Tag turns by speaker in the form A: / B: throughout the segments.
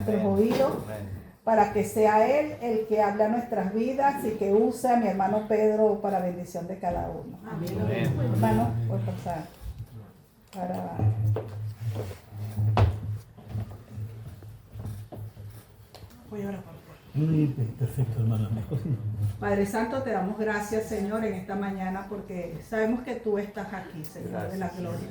A: nuestros oídos, para que sea Él el que hable a nuestras vidas y que use a mi hermano Pedro para bendición de cada uno.
B: Amén.
A: Hermano, por pasar. Para... Voy a orar por ti.
C: Perfecto, hermano.
A: Padre Santo, te damos gracias, Señor, en esta mañana porque sabemos que tú estás aquí, Señor, de la gloria.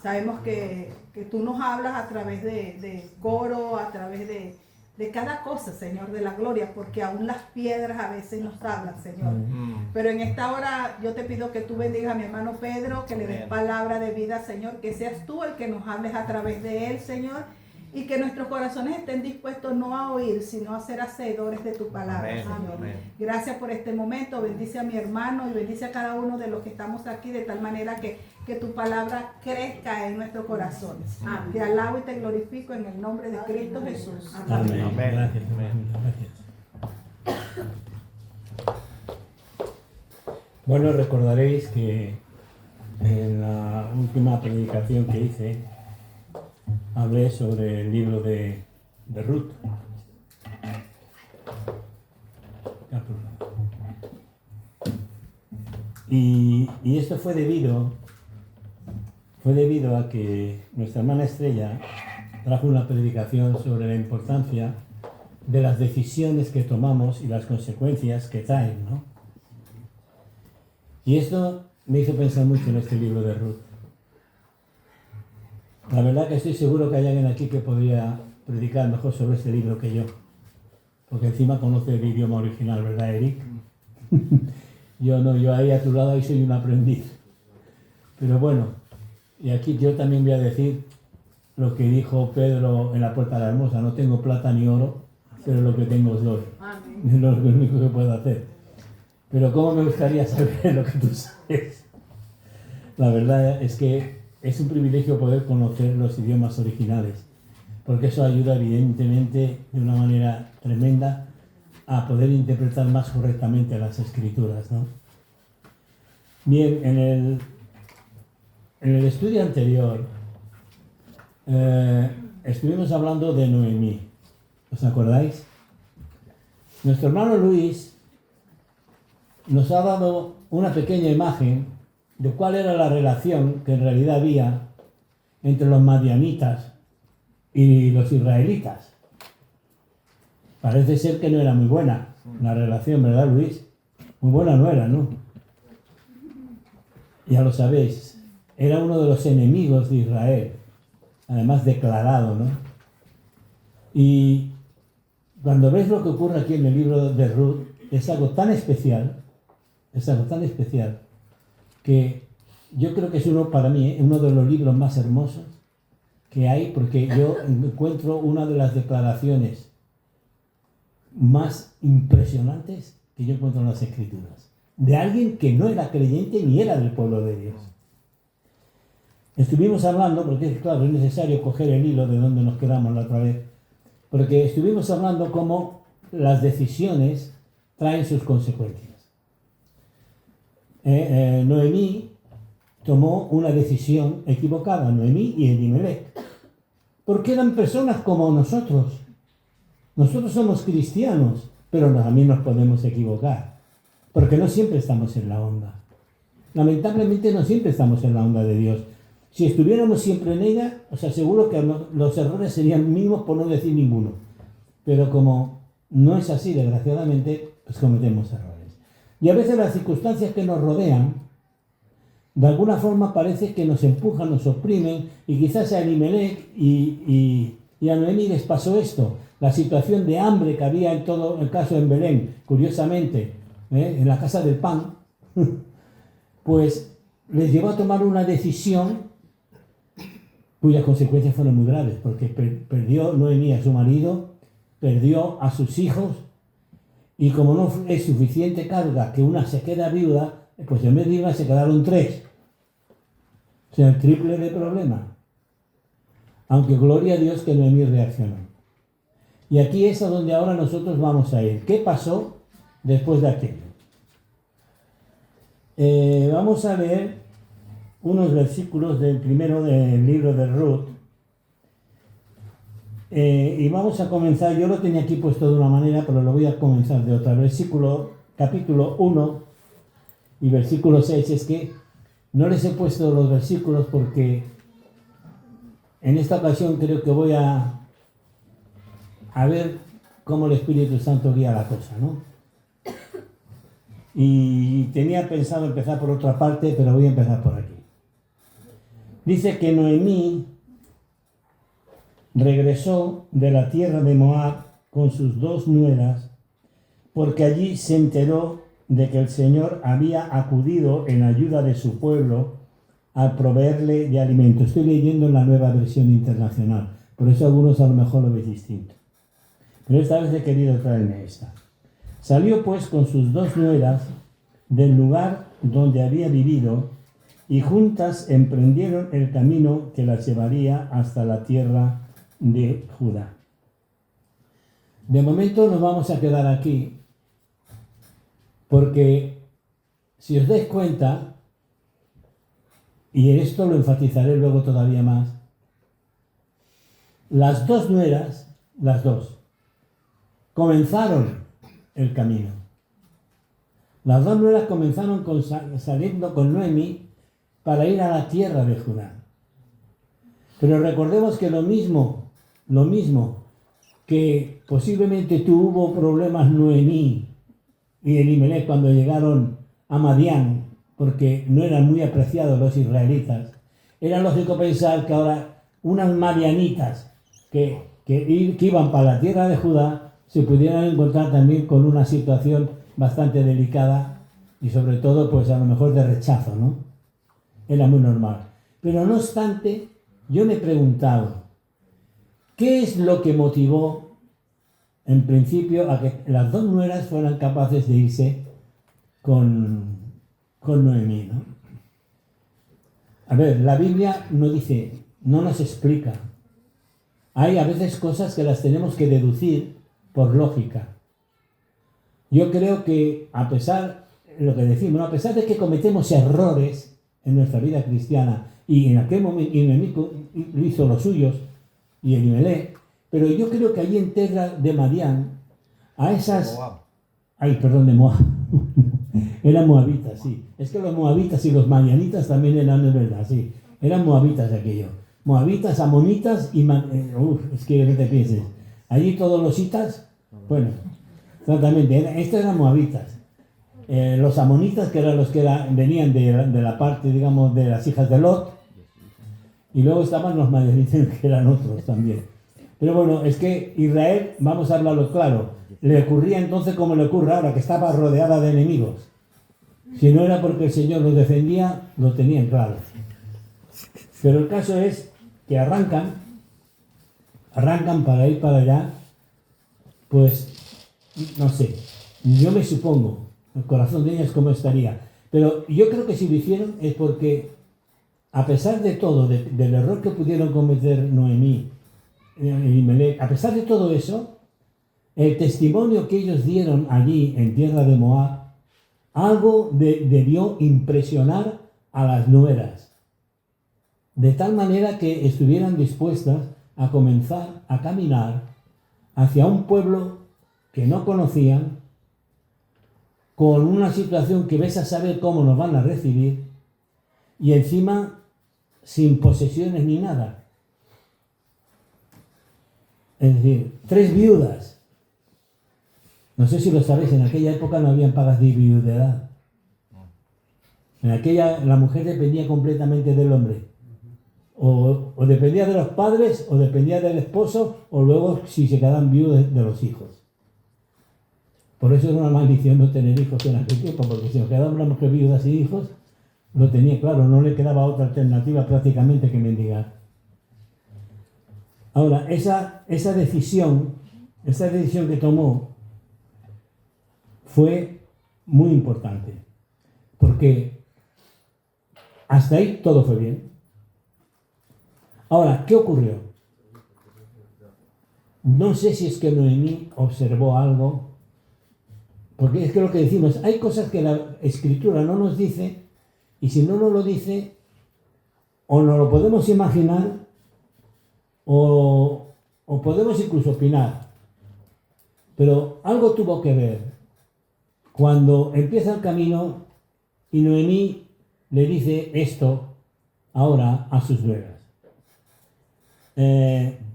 A: Sabemos que tú nos hablas a través de coro, a través de cada cosa, Señor, de la gloria, porque aún las piedras a veces nos hablan, Señor. Pero en esta hora yo te pido que tú bendigas a mi hermano Pedro, que le des palabra de vida, Señor, que seas tú el que nos hables a través de él, Señor, y que nuestros corazones estén dispuestos no a oír, sino a ser hacedores de tu palabra, Señor. Gracias por este momento, bendice a mi hermano y bendice a cada uno de los que estamos aquí, de tal manera que tu palabra crezca en nuestros corazones. Te alabo y te glorifico en el nombre de Cristo Jesús.
C: Amén. Gracias. Bueno, recordaréis que en la última predicación que hice hablé sobre el libro de Ruth. Y esto fue debido a que nuestra hermana Estrella trajo una predicación sobre la importancia de las decisiones que tomamos y las consecuencias que traen, ¿no? Y esto me hizo pensar mucho en este libro de Ruth. La verdad que estoy seguro que hay alguien aquí que podría predicar mejor sobre este libro que yo. Porque encima conoce el idioma original, ¿verdad, Eric? Yo no, yo ahí a tu lado ahí soy un aprendiz. Pero bueno, y aquí yo también voy a decir lo que dijo Pedro en la puerta de la hermosa: no tengo plata ni oro, pero lo que tengo os doy. Es lo único que puedo hacer. Pero cómo me gustaría saber lo que tú sabes. La verdad es que es un privilegio poder conocer los idiomas originales, porque eso ayuda evidentemente de una manera tremenda a poder interpretar más correctamente las escrituras, ¿no? Bien, en el estudio anterior estuvimos hablando de Noemí. ¿Os acordáis? Nuestro hermano Luis nos ha dado una pequeña imagen de cuál era la relación que en realidad había entre los madianitas y los israelitas. Parece ser que no era muy buena la relación, ¿verdad, Luis? Muy buena no era, ¿no? Ya lo sabéis, era uno de los enemigos de Israel, además declarado, ¿no? Y cuando ves lo que ocurre aquí en el libro de Ruth, es algo tan especial, que yo creo que es para mí, uno de los libros más hermosos que hay, porque yo encuentro una de las declaraciones más impresionantes que yo encuentro en las Escrituras, de alguien que no era creyente ni era del pueblo de Dios. Estuvimos hablando, porque claro, es necesario coger el hilo de donde nos quedamos la otra vez, porque estuvimos hablando cómo las decisiones traen sus consecuencias. Noemí tomó una decisión equivocada, Noemí y Elimelech, porque eran personas como nosotros. Nosotros somos cristianos, pero también nos podemos equivocar, porque no siempre estamos en la onda. Lamentablemente no siempre estamos en la onda de Dios. Si estuviéramos siempre en ella, os aseguro que los errores serían mínimos, por no decir ninguno. Pero como no es así, desgraciadamente, pues cometemos errores. Y a veces las circunstancias que nos rodean, de alguna forma parece que nos empujan, nos oprimen, y quizás a Elimelech y a Noemí les pasó esto. La situación de hambre que había en todo el caso en Belén, curiosamente, en la casa del pan, pues les llevó a tomar una decisión cuyas consecuencias fueron muy graves, porque perdió Noemí a su marido, perdió a sus hijos, y como no es suficiente carga que una se queda viuda, pues en vez de una se quedaron 3. O sea, el triple de problema. Aunque gloria a Dios que Noemí reaccionó. Y aquí es a donde ahora nosotros vamos a ir. ¿Qué pasó después de aquello? Vamos a leer unos versículos del primero del libro de Ruth. Y vamos a comenzar, yo lo tenía aquí puesto de una manera, pero lo voy a comenzar de otra. Capítulo 1 y versículo 6. Es que no les he puesto los versículos porque en esta ocasión creo que voy a ver cómo el Espíritu Santo guía la cosa, ¿no? Y tenía pensado empezar por otra parte, pero voy a empezar por aquí. Dice que Noemí regresó de la tierra de Moab con sus 2 nueras, porque allí se enteró de que el Señor había acudido en ayuda de su pueblo al proveerle de alimento. Estoy leyendo en la Nueva Versión Internacional, por eso algunos a lo mejor lo veis distinto. Pero esta vez he querido traerme esta. Salió pues con sus 2 nueras del lugar donde había vivido y juntas emprendieron el camino que las llevaría hasta la tierra de Judá. De momento nos vamos a quedar aquí porque si os dais cuenta, y esto lo enfatizaré luego todavía más, las 2 nueras, las 2, comenzaron el camino. Las 2 nueras comenzaron saliendo con Noemí para ir a la tierra de Judá. Pero recordemos que lo mismo que posiblemente tuvo problemas Noemí y Elimelech cuando llegaron a Madián, porque no eran muy apreciados los israelitas, era lógico pensar que ahora unas madianitas que iban para la tierra de Judá se pudieran encontrar también con una situación bastante delicada y sobre todo pues a lo mejor de rechazo, ¿no? Era muy normal. Pero no obstante, yo me he preguntado, ¿qué es lo que motivó en principio a que las 2 nueras fueran capaces de irse con Noemí, ¿no? A ver, la Biblia no dice, no nos explica. Hay a veces cosas que las tenemos que deducir por lógica. Yo creo que a pesar a pesar de que cometemos errores en nuestra vida cristiana, y en aquel momento Noemí hizo los suyos, y Elimelech, pero yo creo que allí en tierra de Madián, a esas... de Moab. Eran moabitas, sí. Es que los moabitas y los madianitas también eran, de verdad, sí. Eran moabitas aquello. Moabitas, amonitas y... es que no te pienses. Allí todos los hitas, bueno, exactamente, estos eran moabitas. Los amonitas, que eran los que venían de la parte, digamos, de las hijas de Lot, y luego estaban los madianitas, que eran otros también. Pero bueno, es que Israel, vamos a hablarlo claro, le ocurría entonces como le ocurre ahora, que estaba rodeada de enemigos. Si no era porque el Señor los defendía, lo tenían claro. Pero el caso es que arrancan para ir para allá, pues, no sé, yo me supongo, el corazón de ellas cómo estaría. Pero yo creo que si lo hicieron es porque, a pesar de todo, del error que pudieron cometer Noemí y Elimelech, a pesar de todo eso, el testimonio que ellos dieron allí en tierra de Moab, algo debió impresionar a las nueras, de tal manera que estuvieran dispuestas a comenzar a caminar hacia un pueblo que no conocían, con una situación que ves a saber cómo nos van a recibir, y encima sin posesiones ni nada. Es decir, 3 viudas. No sé si lo sabéis, en aquella época no habían pagas de viudedad. En aquella la mujer dependía completamente del hombre. O dependía de los padres, o dependía del esposo, o luego si se quedaban viudos de los hijos. Por eso era una maldición no tener hijos en aquel tiempo, porque si nos quedaban una mujer viuda sin hijos, lo tenía claro, no le quedaba otra alternativa prácticamente que mendigar. Ahora, esa decisión que tomó fue muy importante, porque hasta ahí todo fue bien. Ahora, ¿qué ocurrió? No sé si es que Noemí observó algo, porque es que lo que decimos, hay cosas que la Escritura no nos dice, y si no nos lo dice, o no lo podemos imaginar, o o podemos incluso opinar, pero algo tuvo que ver cuando empieza el camino y Noemí le dice esto ahora a sus nueras.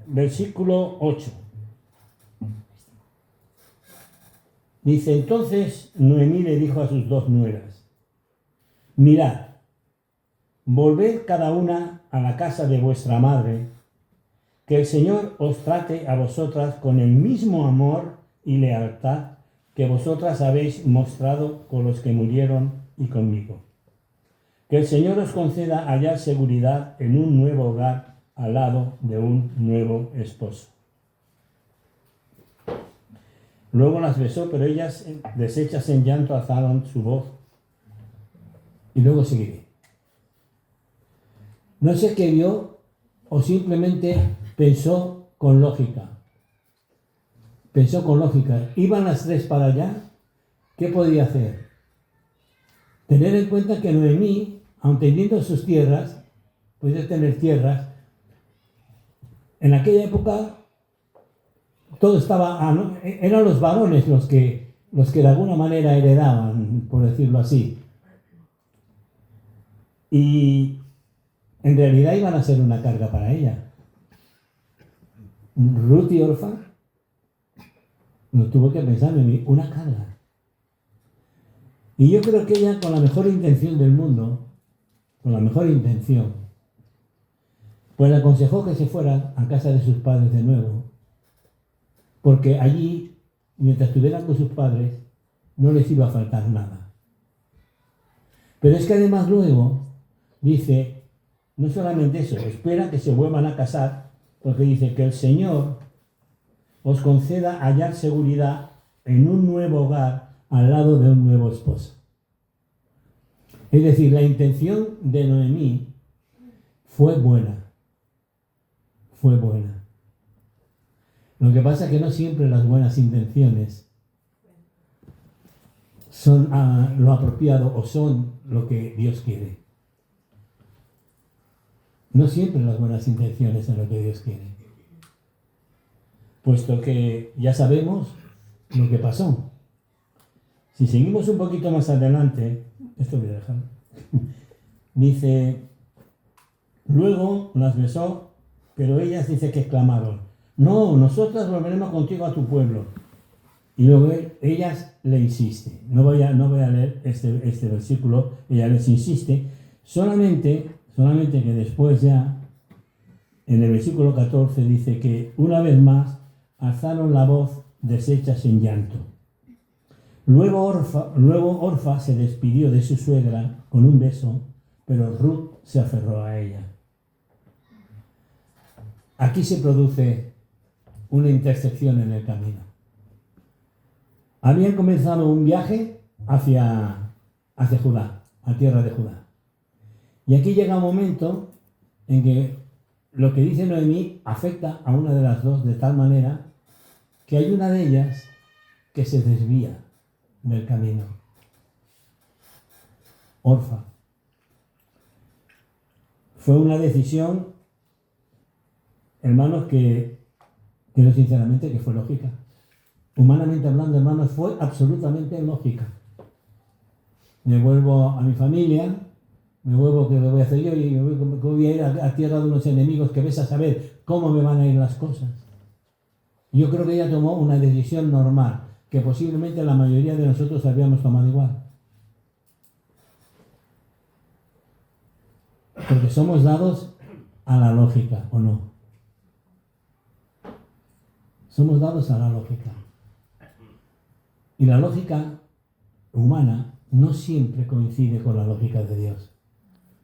C: Versículo 8. Dice, entonces Noemí le dijo a sus dos nueras, mirad, volved cada una a la casa de vuestra madre, que el Señor os trate a vosotras con el mismo amor y lealtad que vosotras habéis mostrado con los que murieron y conmigo. Que el Señor os conceda hallar seguridad en un nuevo hogar al lado de un nuevo esposo. Luego las besó, pero ellas, deshechas en llanto, alzaron su voz. Y luego seguiré. No sé qué vio o simplemente pensó con lógica. Pensó con lógica. Iban las tres para allá. ¿Qué podía hacer? Tener en cuenta que Noemí, aun teniendo sus tierras, podía tener tierras, en aquella época todo estaba, eran los varones los que de alguna manera heredaban, por decirlo así. Y en realidad iban a ser una carga para ella. Ruth y Orfa no tuvo que pensar en mí, una carga. Y yo creo que ella, con la mejor intención del mundo, con la mejor intención, pues le aconsejó que se fueran a casa de sus padres de nuevo, porque allí, mientras estuvieran con sus padres, no les iba a faltar nada. Pero es que además luego dice, no solamente eso, espera que se vuelvan a casar, porque dice que el Señor os conceda hallar seguridad en un nuevo hogar al lado de un nuevo esposo. Es decir, la intención de Noemí fue buena. Fue buena. Lo que pasa es que no siempre las buenas intenciones son lo apropiado o son lo que Dios quiere. No siempre las buenas intenciones son lo que Dios quiere. Puesto que ya sabemos lo que pasó. Si seguimos un poquito más adelante, esto voy a dejar. Dice, luego las besó, pero ellas dice que clamaron, no, nosotras volveremos contigo a tu pueblo. Y luego ellas le insisten. No voy a leer este versículo, ella les insiste, solamente que después ya, en el versículo 14 dice que una vez más alzaron la voz deshechas en llanto. Luego Orfa se despidió de su suegra con un beso, pero Ruth se aferró a ella. Aquí se produce una intersección en el camino. Habían comenzado un viaje hacia Judá, a tierra de Judá. Y aquí llega un momento en que lo que dice Noemí afecta a una de las dos de tal manera que hay una de ellas que se desvía del camino. Orfa. Fue una decisión, hermanos, que creo sinceramente que fue lógica. Humanamente hablando, hermanos, fue absolutamente lógica. Me vuelvo a mi familia, me vuelvo, ¿qué voy a hacer yo? Y voy a ir a tierra de unos enemigos que ves a saber cómo me van a ir las cosas. Yo creo que ella tomó una decisión normal, que posiblemente la mayoría de nosotros habíamos tomado igual. Porque somos dados a la lógica, ¿o no? Somos dados a la lógica. Y la lógica humana no siempre coincide con la lógica de Dios.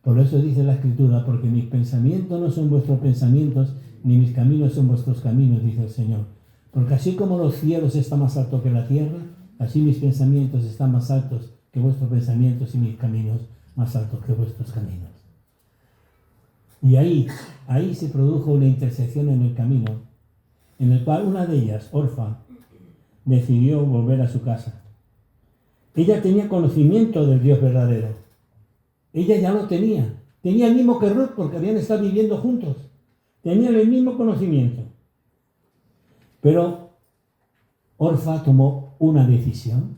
C: Por eso dice la Escritura, porque mis pensamientos no son vuestros pensamientos, ni mis caminos son vuestros caminos, dice el Señor. Porque así como los cielos están más altos que la tierra, así mis pensamientos están más altos que vuestros pensamientos y mis caminos más altos que vuestros caminos. Y ahí se produjo una intersección en el camino, en el cual una de ellas, Orfa, decidió volver a su casa. Ella tenía conocimiento del Dios verdadero. Ella ya lo tenía. Tenía el mismo que Ruth porque habían estado viviendo juntos. Tenían el mismo conocimiento. Pero Orfa tomó una decisión.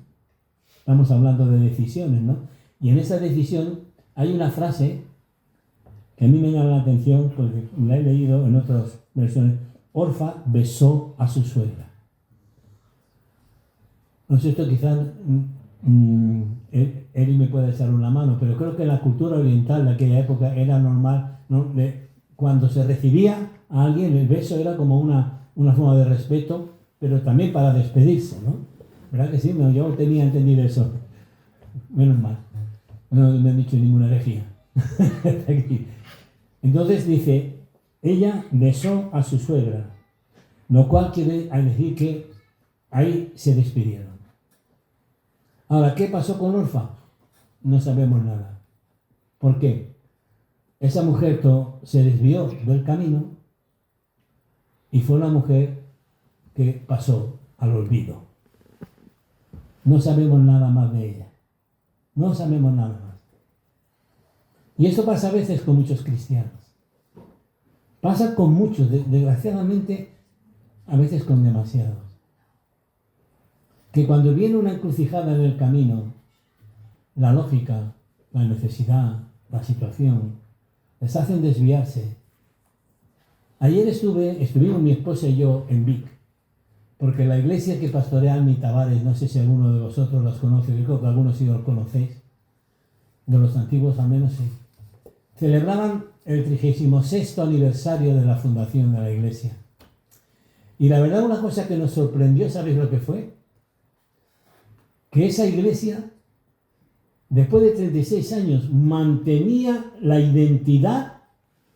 C: Estamos hablando de decisiones, ¿no? Y en esa decisión hay una frase que a mí me llama la atención porque la he leído en otras versiones. Orfa besó a su suegra. No sé, esto quizás Eri me puede echar una mano, pero creo que en la cultura oriental de aquella época era normal, ¿no? Cuando se recibía a alguien, el beso era como una forma de respeto, pero también para despedirse, ¿no? ¿Verdad que sí? No, yo tenía entendido eso. Menos mal. No me han dicho ninguna herejía. Entonces dice, ella besó a su suegra, lo cual quiere decir que ahí se despidieron. Ahora, ¿qué pasó con Orfa? No sabemos nada. ¿Por qué? Esa mujer se desvió del camino y fue una mujer que pasó al olvido. No sabemos nada más de ella. No sabemos nada más. Y esto pasa a veces con muchos cristianos. Pasa con muchos, desgraciadamente, a veces con demasiados. Que cuando viene una encrucijada en el camino, la lógica, la necesidad, la situación, les hacen desviarse. Ayer estuvimos mi esposa y yo en Vic, porque la iglesia que pastorea Almi Tavares, no sé si alguno de vosotros los conoce, yo creo que algunos sí los conocéis, de los antiguos al menos sí, celebraban el 36º aniversario de la fundación de la iglesia. Y la verdad, una cosa que nos sorprendió, ¿sabéis lo que fue? Que esa iglesia, después de 36 años, mantenía la identidad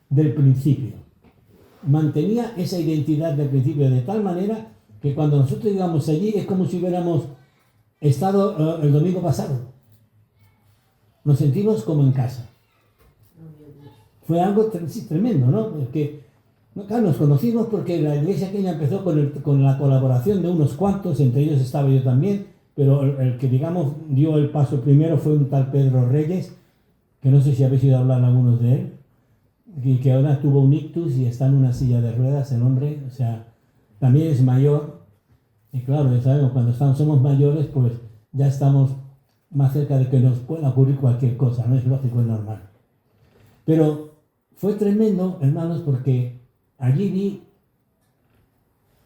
C: del principio. Mantenía esa identidad del principio de tal manera que cuando nosotros íbamos allí es como si hubiéramos estado el domingo pasado. Nos sentimos como en casa. Fue algo tremendo, ¿no? Porque, claro, nos conocimos porque la iglesia aquella empezó con la colaboración de unos cuantos, entre ellos estaba yo también, pero el que, digamos, dio el paso primero fue un tal Pedro Reyes, que no sé si habéis oído hablar algunos de él, y que ahora tuvo un ictus y está en una silla de ruedas el hombre, o sea, también es mayor, y claro, ya sabemos, cuando somos mayores, pues ya estamos más cerca de que nos pueda ocurrir cualquier cosa, no es lógico, es normal. Pero fue tremendo, hermanos, porque allí vi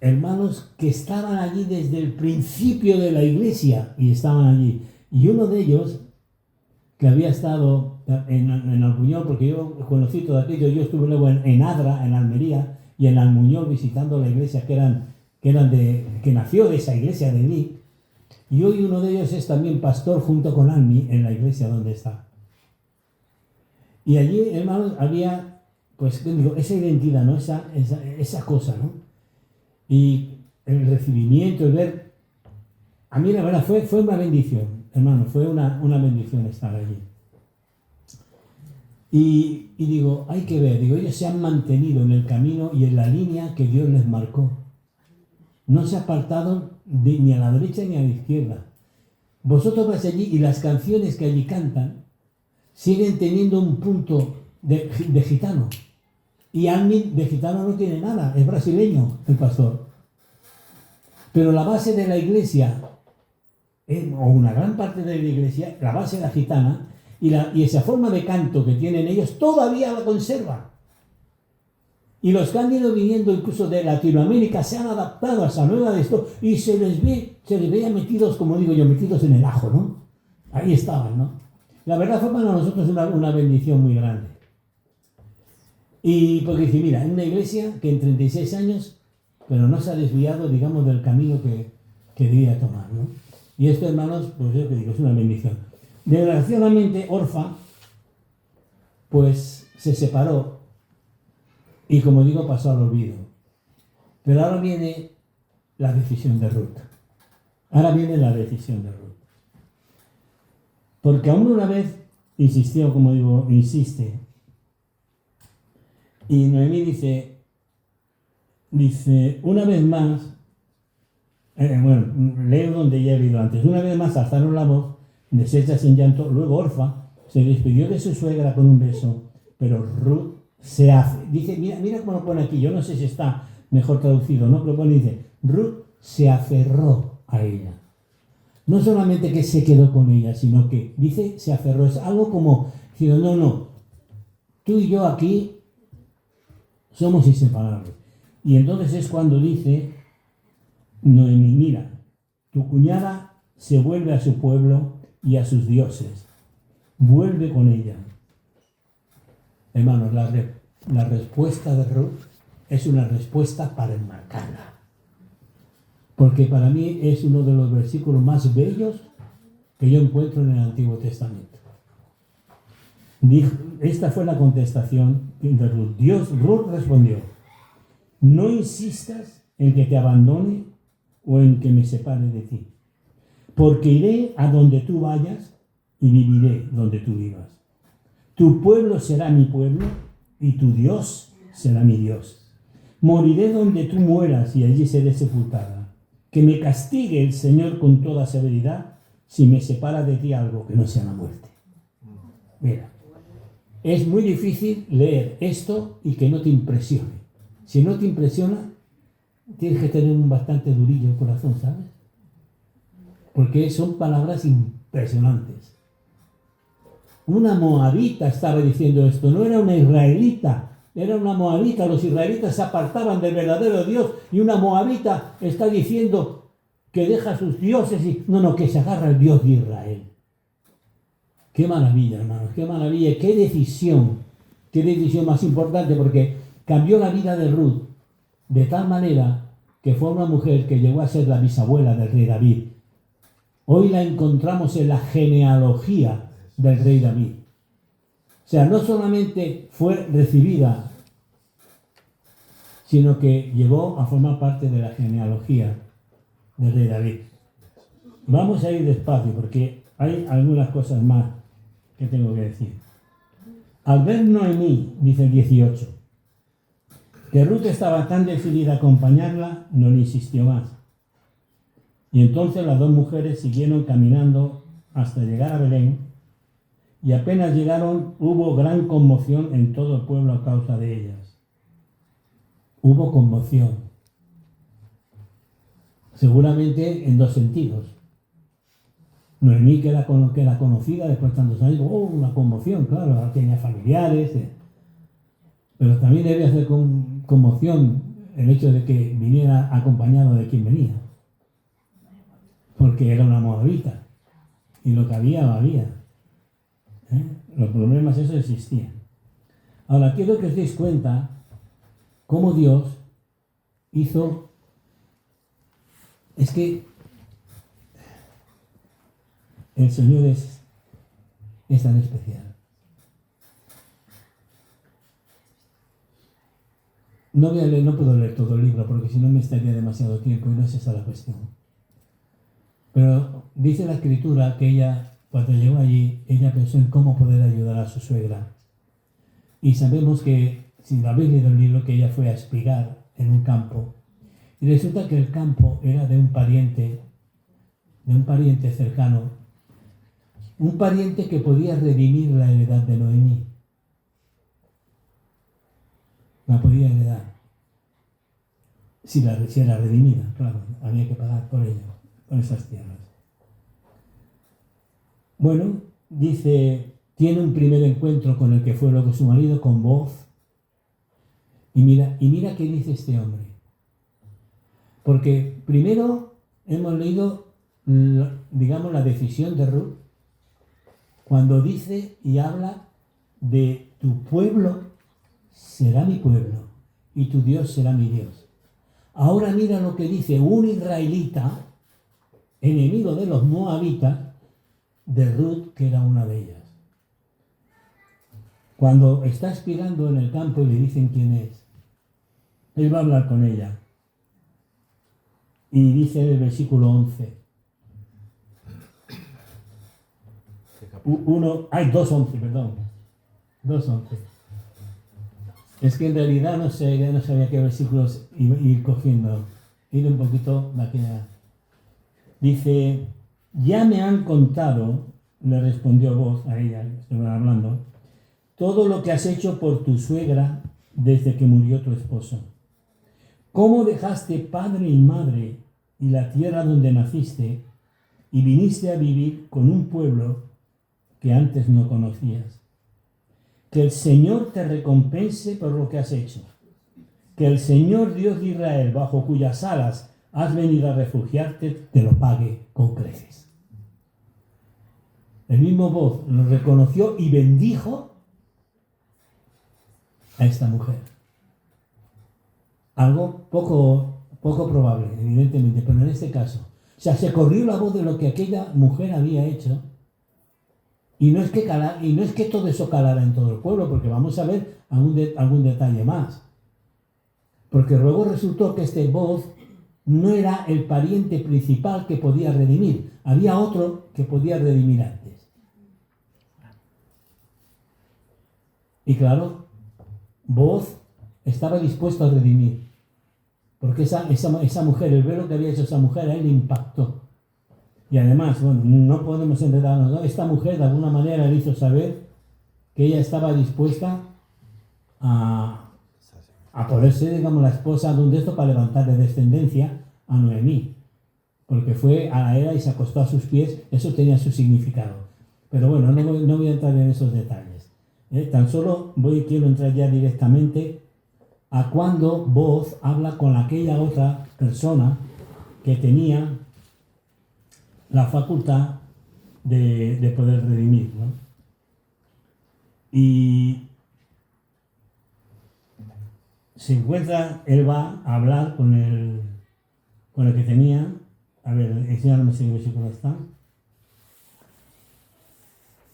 C: hermanos que estaban allí desde el principio de la iglesia y estaban allí. Y uno de ellos, que había estado en Almuñol, porque yo conocí todo aquello, yo estuve luego en Adra, en Almería, y en Almuñol visitando la iglesia que nació de esa iglesia de allí. Y hoy uno de ellos es también pastor junto con Almi en la iglesia donde está. Y allí, hermanos, había, pues, digo, esa identidad, ¿no? Esa cosa, ¿no? Y el recibimiento, el ver, a mí la verdad fue una bendición, hermano, fue una bendición estar allí. Y digo, hay que ver, digo, ellos se han mantenido en el camino y en la línea que Dios les marcó. No se apartaron ni a la derecha ni a la izquierda. Vosotros vais allí y las canciones que allí cantan siguen teniendo un punto de gitano. Y Almi de gitano no tiene nada, es brasileño el pastor. Pero la base de la iglesia, o una gran parte de la iglesia, la base era gitana, y esa forma de canto que tienen ellos todavía la conservan. Y los que han ido viniendo incluso de Latinoamérica se han adaptado a esa nueva de esto y se les veía metidos, como digo yo, metidos en el ajo, ¿no? Ahí estaban, ¿no? La verdad fue para nosotros una bendición muy grande. Y porque dice, mira, en una iglesia que en 36 años, pero no se ha desviado, digamos, del camino que debía tomar, ¿no? Y esto, hermanos, pues yo que digo, es una bendición. Desgraciadamente, Orfa, pues se separó y, como digo, pasó al olvido. Pero ahora viene la decisión de Ruth. Ahora viene la decisión de Ruth. Porque aún una vez insistió, como digo, insiste. Y Noemí dice, una vez más, leo donde ya he leído antes, una vez más alzaron la voz, deshechas en llanto, luego Orfa se despidió de su suegra con un beso, pero Ruth se hace. Dice, mira cómo lo pone aquí, yo no sé si está mejor traducido, ¿no? Pero pone, dice, Ruth se aferró a ella. No solamente que se quedó con ella, sino que, dice, se aferró. Es algo como, diciendo, no, tú y yo aquí somos inseparables. Y entonces es cuando dice Noemí, mira, tu cuñada se vuelve a su pueblo y a sus dioses. Vuelve con ella. Hermanos, la respuesta de Ruth es una respuesta para enmarcarla. Porque para mí es uno de los versículos más bellos que yo encuentro en el Antiguo Testamento. Esta fue la contestación de Ruth. Ruth respondió, no insistas en que te abandone o en que me separe de ti, porque iré a donde tú vayas y viviré donde tú vivas. Tu pueblo será mi pueblo y tu Dios será mi Dios. Moriré donde tú mueras y allí seré sepultada. Que me castigue el Señor con toda severidad si me separa de ti algo que no sea la muerte. Mira, es muy difícil leer esto y que no te impresione. Si no te impresiona, tienes que tener un bastante durillo el corazón, ¿sabes? Porque son palabras impresionantes. Una moabita estaba diciendo esto, no era una israelita. Era una moabita, los israelitas se apartaban del verdadero Dios y una moabita está diciendo que deja a sus dioses y que se agarra al Dios de Israel. Qué maravilla, hermanos, qué maravilla, qué decisión más importante, porque cambió la vida de Ruth de tal manera que fue una mujer que llegó a ser la bisabuela del rey David. Hoy la encontramos en la genealogía del rey David. O sea, no solamente fue recibida, sino que llegó a formar parte de la genealogía del rey David. Vamos a ir despacio porque hay algunas cosas más que tengo que decir. Al ver Noemí, dice el 18, que Ruth estaba tan decidida a acompañarla, no le insistió más. Y entonces las dos mujeres siguieron caminando hasta llegar a Belén. Y apenas llegaron, hubo gran conmoción en todo el pueblo a causa de ellas. Hubo conmoción. Seguramente en dos sentidos. Noemí, que era conocida después de tantos años, una conmoción, claro, tenía familiares. Pero también debía ser conmoción el hecho de que viniera acompañado de quien venía. Porque era una moabita. Y lo que había. Los problemas esos existían. Ahora quiero que os deis cuenta cómo Dios hizo. Es que el Señor es tan especial. No puedo leer todo el libro porque si no me estaría demasiado tiempo y no es esa la cuestión. Pero dice la Escritura que ella, cuando llegó allí, ella pensó en cómo poder ayudar a su suegra. Y sabemos que, si habéis leído el libro, que ella fue a espigar en un campo. Y resulta que el campo era de un pariente cercano. Un pariente que podía redimir la heredad de Noemí. La podía heredar. Si era redimida, claro, había que pagar por ello, por esas tierras. Bueno, dice, tiene un primer encuentro con el que fue luego su marido, con Boaz. Y mira qué dice este hombre. Porque primero hemos leído, digamos, la decisión de Ruth, cuando dice y habla de tu pueblo será mi pueblo y tu Dios será mi Dios. Ahora mira lo que dice un israelita, enemigo de los moabitas, de Ruth, que era una de ellas. Cuando está espigando en el campo y le dicen quién es, él va a hablar con ella. Y dice en el versículo 11, 2:11. Es que en realidad no sabía qué versículos ir cogiendo. Ir un poquito de aquella. Dice, ya me han contado, le respondió Boaz a ella, estoy hablando, todo lo que has hecho por tu suegra desde que murió tu esposo. ¿Cómo dejaste padre y madre y la tierra donde naciste y viniste a vivir con un pueblo que antes no conocías? Que el Señor te recompense por lo que has hecho. Que el Señor Dios de Israel, bajo cuyas alas has venido a refugiarte, te lo pague con creces. El mismo Booz lo reconoció y bendijo a esta mujer. Algo poco probable, evidentemente, pero en este caso. O sea, se corrió la voz de lo que aquella mujer había hecho. Y no es que todo eso calara en todo el pueblo, porque vamos a ver algún detalle más. Porque luego resultó que este Booz no era el pariente principal que podía redimir. Había otro que podía redimir antes. Y claro, Booz estaba dispuesto a redimir. Porque esa mujer, el velo que había hecho esa mujer, a él le impactó. Y además, bueno, no podemos enredarnos, ¿no? Esta mujer de alguna manera le hizo saber que ella estaba dispuesta a poder ser, digamos, la esposa de un de estos para levantarle descendencia a Noemí. Porque fue a la era y se acostó a sus pies, eso tenía su significado. Pero bueno, no voy a entrar en esos detalles. Tan solo quiero entrar ya directamente a cuando Booz habla con aquella otra persona que tenía la facultad de poder redimir, ¿no? Y se encuentra, él va a hablar con el que tenía. A ver, enséñame si el versículo está.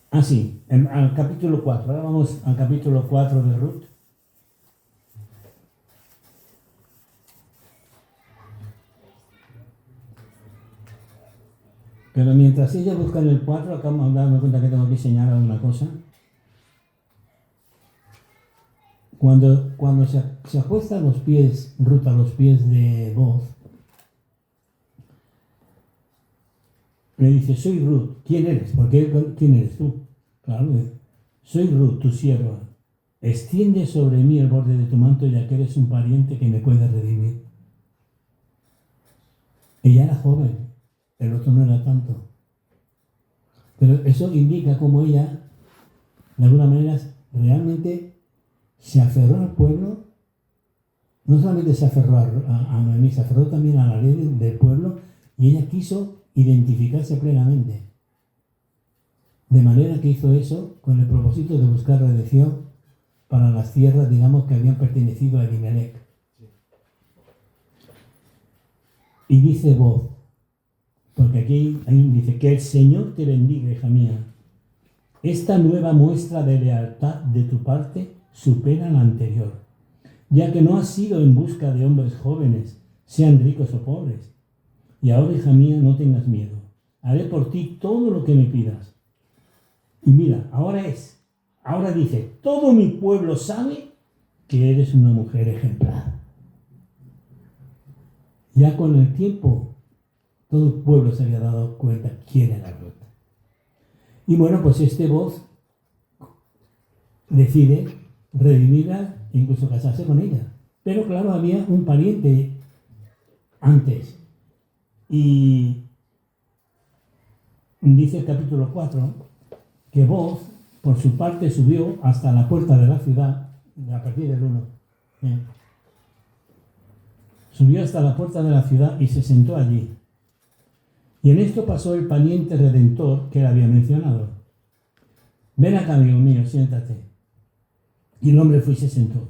C: Ah, sí, al capítulo 4. Ahora vamos al capítulo 4 de Ruth. Pero mientras ella busca en el 4, acabo de darme cuenta que tengo que señalar una cosa. Cuando se acuesta a los pies, Ruth a los pies de Booz, le dice, soy Ruth. ¿Quién eres? ¿Quién eres tú? Claro, soy Ruth, tu sierva. Extiende sobre mí el borde de tu manto, ya que eres un pariente que me puede redimir. Ella era joven, el otro no era tanto. Pero eso indica cómo ella, de alguna manera, realmente se aferró al pueblo. No solamente se aferró a Noemí, se aferró también a la ley del pueblo, y ella quiso identificarse plenamente. De manera que hizo eso con el propósito de buscar redención para las tierras, digamos, que habían pertenecido a Elimelech. Y dice Booz, porque aquí dice, que el Señor te bendiga, hija mía. Esta nueva muestra de lealtad de tu parte supera la anterior, ya que no has ido en busca de hombres jóvenes, sean ricos o pobres. Y ahora, hija mía, no tengas miedo. Haré por ti todo lo que me pidas. Y mira, ahora dice, todo mi pueblo sabe que eres una mujer ejemplar. Ya con el tiempo, todo el pueblo se había dado cuenta quién era Ruth. Y bueno, pues este Booz decide redimirla e incluso casarse con ella. Pero claro, había un pariente antes. Y dice el capítulo 4 que Booz, por su parte, subió hasta la puerta de la ciudad, a partir del 1. Subió hasta la puerta de la ciudad y se sentó allí. Y en esto pasó el pariente redentor que él había mencionado. Ven acá, amigo mío, siéntate. Y el hombre fue y se sentó.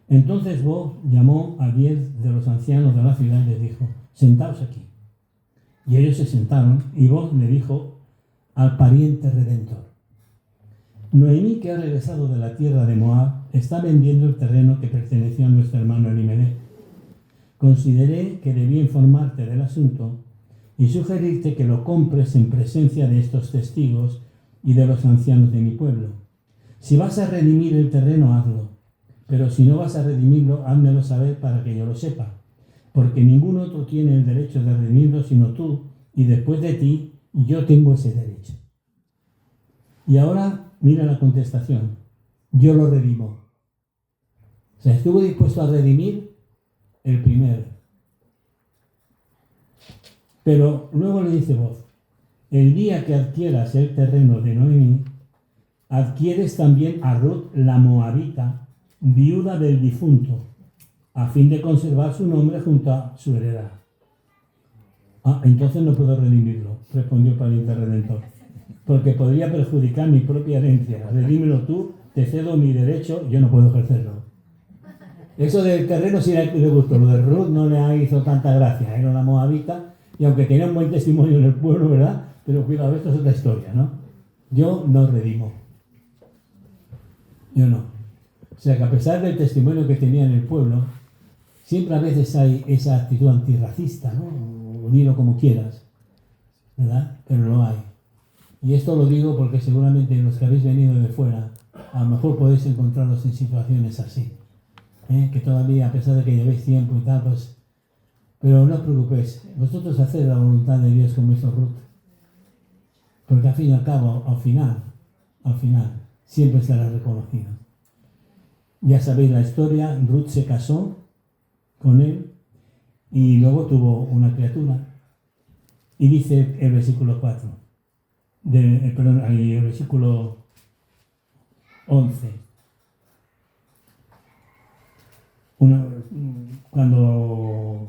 C: Entonces Booz llamó a 10 de los ancianos de la ciudad y les dijo, sentaos aquí. Y ellos se sentaron y Booz le dijo al pariente redentor, Noemí, que ha regresado de la tierra de Moab, está vendiendo el terreno que perteneció a nuestro hermano Elimelech. Consideré que debía informarte del asunto y sugerirte que lo compres en presencia de estos testigos y de los ancianos de mi pueblo. Si vas a redimir el terreno, hazlo, pero si no vas a redimirlo, házmelo saber para que yo lo sepa, porque ningún otro tiene el derecho de redimirlo sino tú, y después de ti, yo tengo ese derecho. Y ahora, mira la contestación, yo lo redimo. O sea, estuvo dispuesto a redimir el primero. Pero luego le dice Boaz, el día que adquieras el terreno de Noemí, adquieres también a Ruth la moabita, viuda del difunto, a fin de conservar su nombre junto a su heredad. Entonces no puedo redimirlo, respondió el pariente redentor, porque podría perjudicar mi propia herencia. Redímelo tú, te cedo mi derecho, yo no puedo ejercerlo. Eso del terreno sí le gustó, lo de Ruth no le hizo tanta gracia, era una moabita, y aunque tenía un buen testimonio en el pueblo, ¿verdad? Pero cuidado, esto es otra historia, ¿no? Yo no redimo. Yo no. O sea que a pesar del testimonio que tenía en el pueblo, siempre a veces hay esa actitud antirracista, ¿no? Dilo como quieras, ¿verdad? Pero lo hay. Y esto lo digo porque seguramente los que habéis venido de fuera, a lo mejor podéis encontraros en situaciones así. Que todavía, a pesar de que llevéis tiempo y tal, pues... Pero no os preocupéis, vosotros haced la voluntad de Dios como hizo Ruth. Porque al fin y al cabo, al final, siempre será reconocido. Ya sabéis la historia, Ruth se casó con él y luego tuvo una criatura. Y dice el versículo 4, el versículo 11. Cuando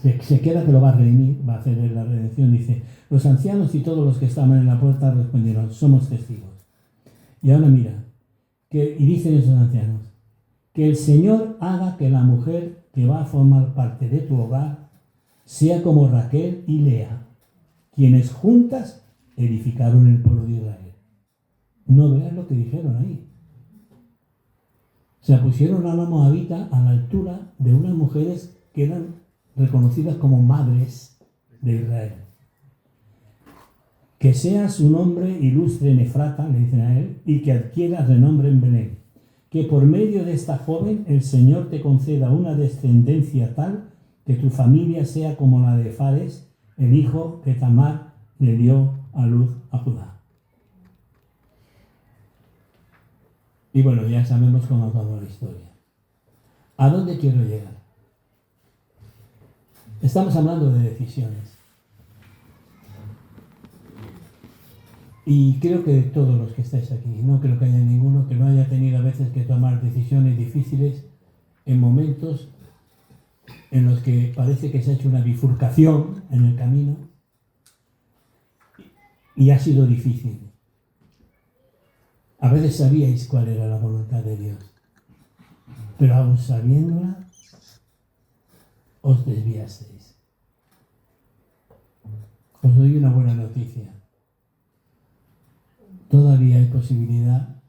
C: se queda que lo va a redimir, va a hacer la redención, dice, los ancianos y todos los que estaban en la puerta respondieron, somos testigos. Y ahora mira, y dicen esos ancianos, que el Señor haga que la mujer que va a formar parte de tu hogar sea como Raquel y Lea, quienes juntas edificaron el pueblo de Israel. No veas lo que dijeron ahí. Se pusieron a la moabita a la altura de unas mujeres que eran reconocidas como madres de Israel. Que sea su nombre ilustre en Efrata, le dicen a él, y que adquiera renombre en Belén. Que por medio de esta joven el Señor te conceda una descendencia tal que tu familia sea como la de Fares, el hijo que Tamar le dio a luz a Judá. Y bueno, ya sabemos cómo acabó la historia. ¿A dónde quiero llegar? Estamos hablando de decisiones. Y creo que todos los que estáis aquí, no creo que haya ninguno que no haya tenido a veces que tomar decisiones difíciles en momentos en los que parece que se ha hecho una bifurcación en el camino y ha sido difícil. A veces sabíais cuál era la voluntad de Dios, pero aún sabiéndola, os desviasteis. Os doy una buena noticia. Todavía hay posibilidad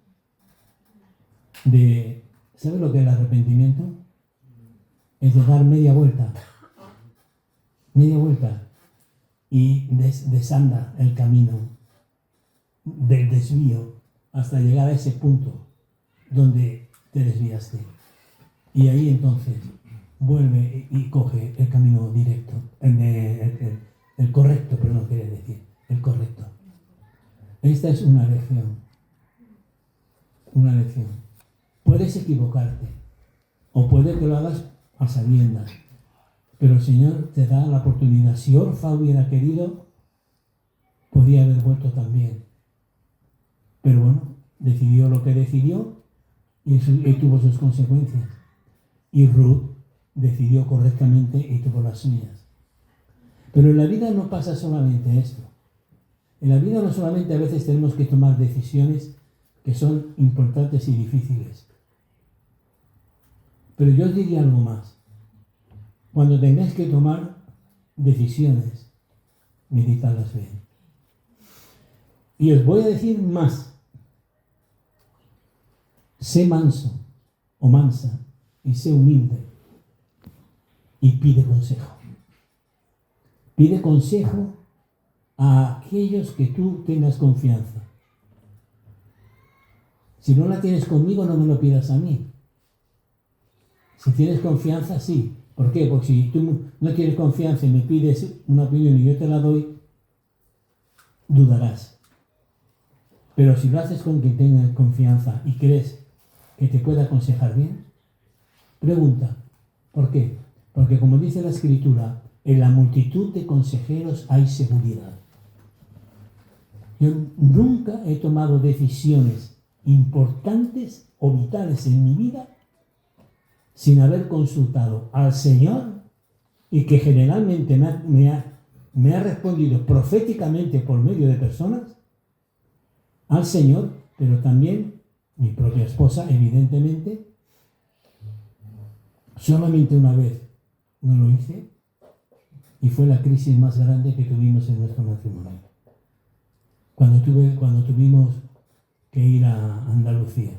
C: de... ¿Sabe lo que es el arrepentimiento? Es de dar media vuelta. Media vuelta. Y desanda el camino del desvío hasta llegar a ese punto donde te desviaste. Y ahí entonces vuelve y coge el camino directo, el correcto, perdón, quiere decir, el correcto. Esta es una lección. Una lección. Puedes equivocarte, o puede que lo hagas a sabiendas, pero el Señor te da la oportunidad. Si Orfa hubiera querido, podía haber vuelto también. Pero bueno, decidió lo que decidió y tuvo sus consecuencias. Y Ruth decidió correctamente y tuvo las suyas. Pero en la vida no pasa solamente esto. En la vida no solamente a veces tenemos que tomar decisiones que son importantes y difíciles. Pero yo os diría algo más. Cuando tengáis que tomar decisiones, meditadlas bien. Y os voy a decir más. Sé manso o mansa y sé humilde y pide consejo. Pide consejo a aquellos que tú tengas confianza. Si no la tienes conmigo, no me lo pidas a mí. Si tienes confianza, sí. ¿Por qué? Porque si tú no tienes confianza y me pides una opinión y yo te la doy, dudarás. Pero si lo haces con quien tengas confianza y crees que te pueda aconsejar bien, pregunta. ¿Por qué? Porque como dice la Escritura, en la multitud de consejeros hay seguridad. Yo nunca he tomado decisiones importantes o vitales en mi vida sin haber consultado al Señor, y que generalmente me ha respondido proféticamente por medio de personas, al Señor, pero también mi propia esposa, evidentemente. Solamente una vez no lo hice, y fue la crisis más grande que tuvimos en nuestro matrimonio. Cuando tuvimos que ir a Andalucía,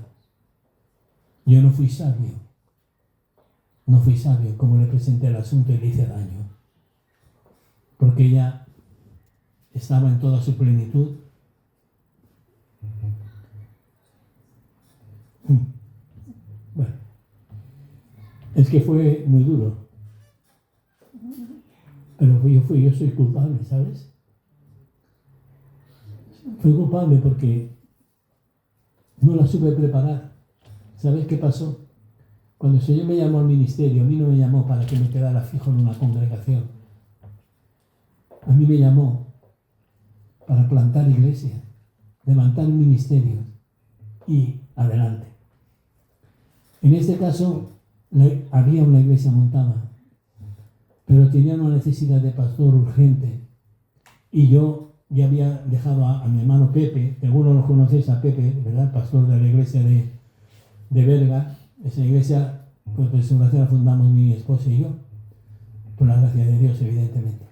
C: yo no fui sabio, como le presenté el asunto y le hice daño, porque ella estaba en toda su plenitud. Bueno, es que fue muy duro, pero yo soy culpable, ¿sabes? Fui culpable porque no la supe preparar. ¿Sabes qué pasó? Cuando el Señor me llamó al ministerio, a mí no me llamó para que me quedara fijo en una congregación. A mí me llamó para plantar iglesia, levantar ministerios y adelante. En este caso, había una iglesia montada, pero tenía una necesidad de pastor urgente. Y yo ya había dejado a mi hermano Pepe, seguro lo conocéis a Pepe, ¿verdad? Pastor de la iglesia de Berga. Esa iglesia, pues por su gracia la fundamos mi esposa y yo, por la gracia de Dios, evidentemente.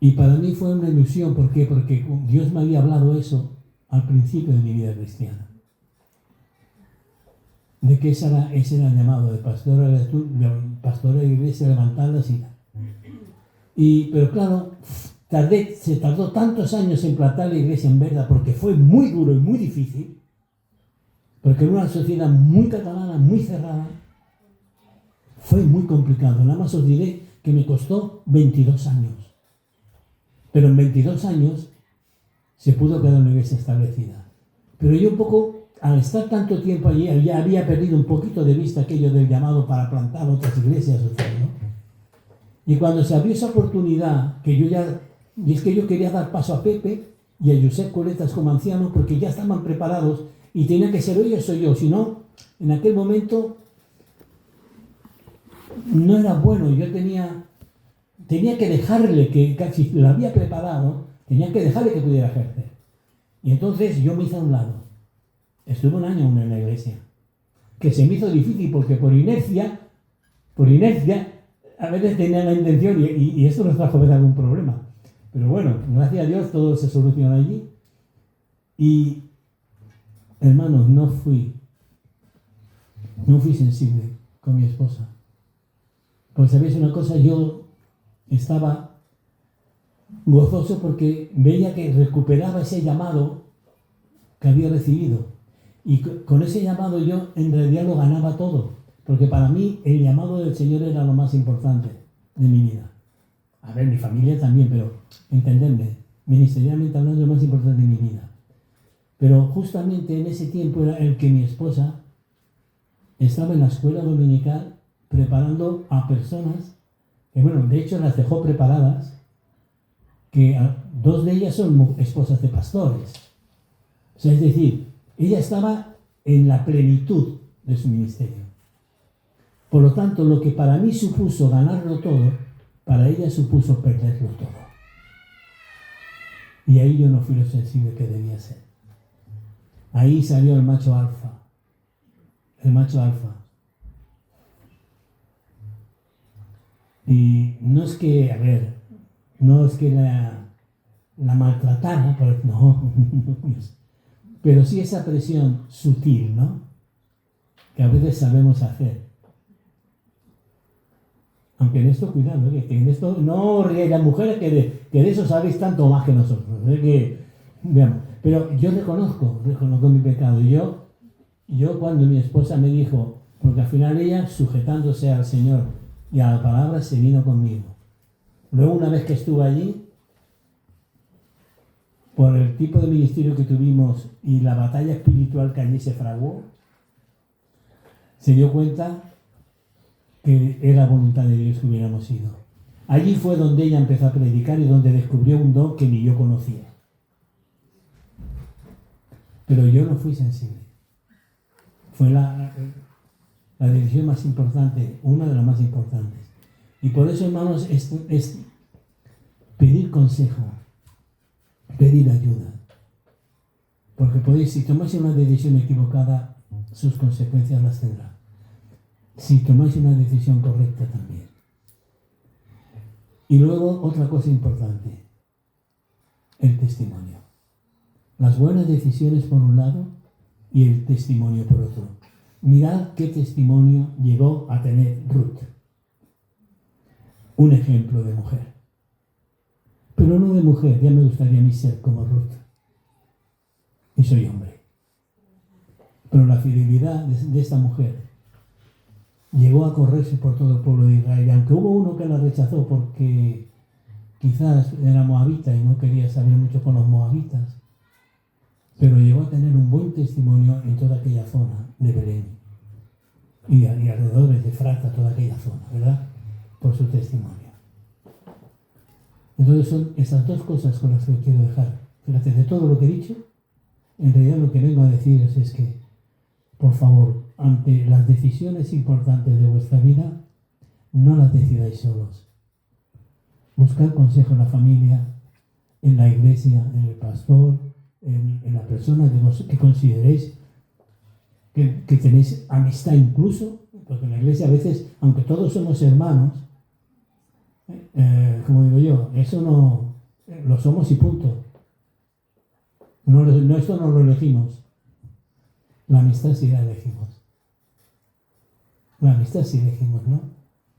C: Y para mí fue una ilusión. ¿Por qué? Porque Dios me había hablado eso al principio de mi vida cristiana, de que ese era el llamado de pastor de la iglesia, levantarlas pero claro, se tardó tantos años en plantar la iglesia en Berga, porque fue muy duro y muy difícil, porque en una sociedad muy catalana, muy cerrada, fue muy complicado. Nada más os diré que me costó 22 años. Pero en 22 años se pudo quedar una iglesia establecida. Pero yo un poco, al estar tanto tiempo allí, ya había perdido un poquito de vista aquello del llamado para plantar otras iglesias, ¿no? Y cuando se abrió esa oportunidad, y es que yo quería dar paso a Pepe y a Josep Coletas como ancianos, porque ya estaban preparados y tenía que ser ellos o yo. Si no, en aquel momento no era bueno. Yo tenía que dejarle, que casi lo había preparado, tenía que dejarle que pudiera ejercer. Y entonces yo me hice a un lado. Estuve un año en la iglesia, que se me hizo difícil porque por inercia, a veces tenía la intención y esto nos trajo a veces algún problema. Pero bueno, gracias a Dios todo se solucionó allí. Y, hermanos, no fui sensible con mi esposa. Pues sabéis una cosa, yo estaba gozoso porque veía que recuperaba ese llamado que había recibido. Y con ese llamado yo en realidad lo ganaba todo. Porque para mí el llamado del Señor era lo más importante de mi vida. A ver, mi familia también, pero entendedme, ministerialmente hablando, lo más importante de mi vida. Pero justamente en ese tiempo era el que mi esposa estaba en la escuela dominical preparando a personas que, bueno, de hecho las dejó preparadas, que dos de ellas son esposas de pastores. O sea, es decir, ella estaba en la plenitud de su ministerio. Por lo tanto, lo que para mí supuso ganarlo todo, para ella supuso perderlo todo. Y ahí yo no fui lo sensible que debía ser. Ahí salió el macho alfa. El macho alfa. Y no es que, la maltratara, no, pero sí esa presión sutil, ¿no? Que a veces sabemos hacer. Aunque en esto, cuidado, que en esto no ríe las mujeres que de eso sabéis tanto más que nosotros. Veamos. Pero yo reconozco mi pecado. Yo cuando mi esposa me dijo, porque al final ella, sujetándose al Señor y a la palabra, se vino conmigo. Luego, una vez que estuve allí, por el tipo de ministerio que tuvimos y la batalla espiritual que allí se fraguó, se dio cuenta que era voluntad de Dios que hubiéramos ido. Allí fue donde ella empezó a predicar y donde descubrió un don que ni yo conocía. Pero yo no fui sensible. Fue la decisión más importante, una de las más importantes. Y por eso, hermanos, es pedir consejo, pedir ayuda. Porque podéis, si tomáis una decisión equivocada, sus consecuencias las tendrá. Si tomáis una decisión correcta también. Y luego, otra cosa importante, el testimonio. Las buenas decisiones por un lado y el testimonio por otro. Mirad qué testimonio llegó a tener Ruth. Un ejemplo de mujer. Pero no de mujer, ya me gustaría a mí ser como Ruth. Y soy hombre. Pero la fidelidad de esta mujer llegó a correrse por todo el pueblo de Israel. Y aunque hubo uno que la rechazó porque quizás era moabita y no quería saber mucho con los moabitas, pero llegó a tener un buen testimonio en toda aquella zona de Belén y alrededores de Efrata, toda aquella zona, ¿verdad? Por su testimonio. Entonces son esas dos cosas con las que quiero dejar. Fíjate, de todo lo que he dicho, en realidad lo que vengo a deciros es que, por favor, ante las decisiones importantes de vuestra vida, no las decidáis solos. Buscad consejo en la familia, en la iglesia, en el pastor, en la persona que consideréis que tenéis amistad incluso, porque en la iglesia a veces, aunque todos somos hermanos, como digo yo, eso no lo somos y punto. No, esto no lo elegimos. La amistad sí la elegimos. La amistad sí elegimos, ¿no?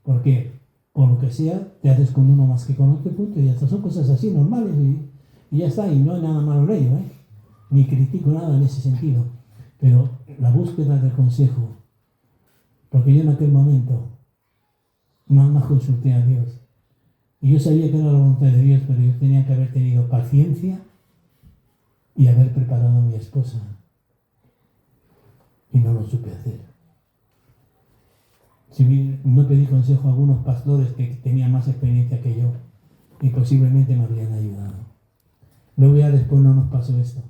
C: Porque por lo que sea, te haces con uno más que con otro, punto, y estas son cosas así normales y ya está, y no hay nada malo en ello, ni critico nada en ese sentido, pero la búsqueda del consejo, porque yo en aquel momento nada más consulté a Dios, y yo sabía que era la voluntad de Dios, pero yo tenía que haber tenido paciencia y haber preparado a mi esposa, y no lo supe hacer. Si no pedí consejo a algunos pastores que tenían más experiencia que yo y posiblemente me habrían ayudado. Luego ya después no nos pasó esto.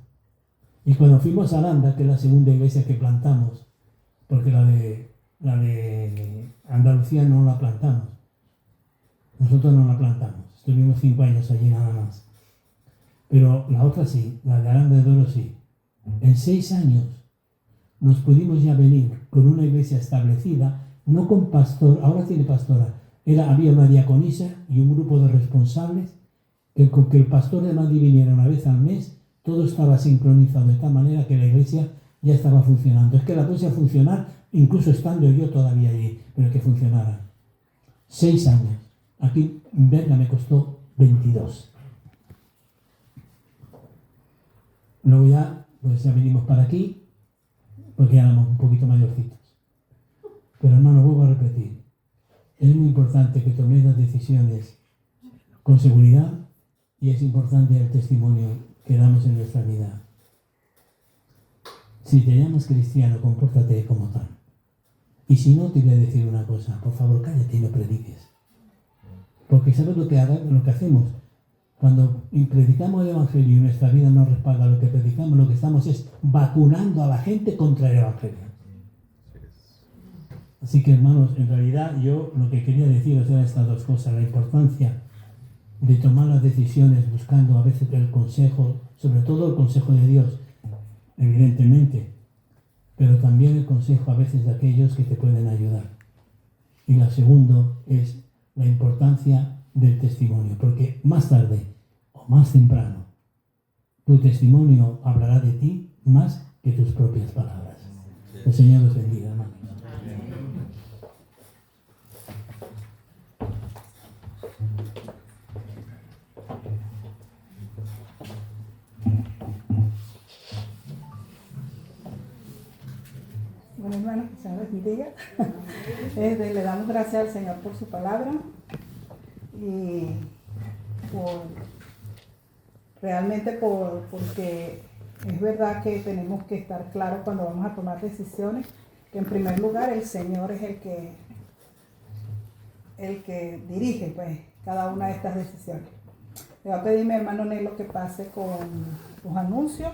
C: Y cuando fuimos a Aranda, que es la segunda iglesia que plantamos, porque la de Andalucía no la plantamos. Nosotros no la plantamos. Estuvimos 5 años allí nada más. Pero la otra sí, la de Aranda de Duero sí. En 6 años nos pudimos ya venir con una iglesia establecida, no con pastor, ahora tiene pastora. Había una diaconisa y un grupo de responsables, que con que el pastor de Madrid viniera una vez al mes, todo estaba sincronizado de tal manera que la iglesia ya estaba funcionando. Es que la puse a funcionar, incluso estando yo todavía allí, pero que funcionara. 6 años. Aquí en Berga me costó 22. Luego ya, pues ya vinimos para aquí, porque ya éramos un poquito mayorcitos. Pero hermano, vuelvo a repetir, es muy importante que toméis las decisiones con seguridad y es importante el testimonio que damos en nuestra vida. Si te llamas cristiano, compórtate como tal. Y si no, te voy a decir una cosa, por favor, cállate y no prediques. Porque ¿sabes lo que hacemos? Cuando predicamos el Evangelio y nuestra vida no respalda lo que predicamos, lo que estamos es vacunando a la gente contra el Evangelio. Así que, hermanos, en realidad yo lo que quería deciros eran estas dos cosas, la importancia de tomar las decisiones buscando a veces el consejo, sobre todo el consejo de Dios, evidentemente, pero también el consejo a veces de aquellos que te pueden ayudar. Y la segunda es la importancia del testimonio, porque más tarde o más temprano tu testimonio hablará de ti más que tus propias palabras. El Señor los bendiga, hermanos.
A: Bueno, hermanos, que el Señor les bendiga. Le damos gracias al Señor por su palabra y porque es verdad que tenemos que estar claros cuando vamos a tomar decisiones, que en primer lugar el Señor es el que el que dirige pues cada una de estas decisiones. Le voy a pedir a mi hermano Nelo que pase con los anuncios.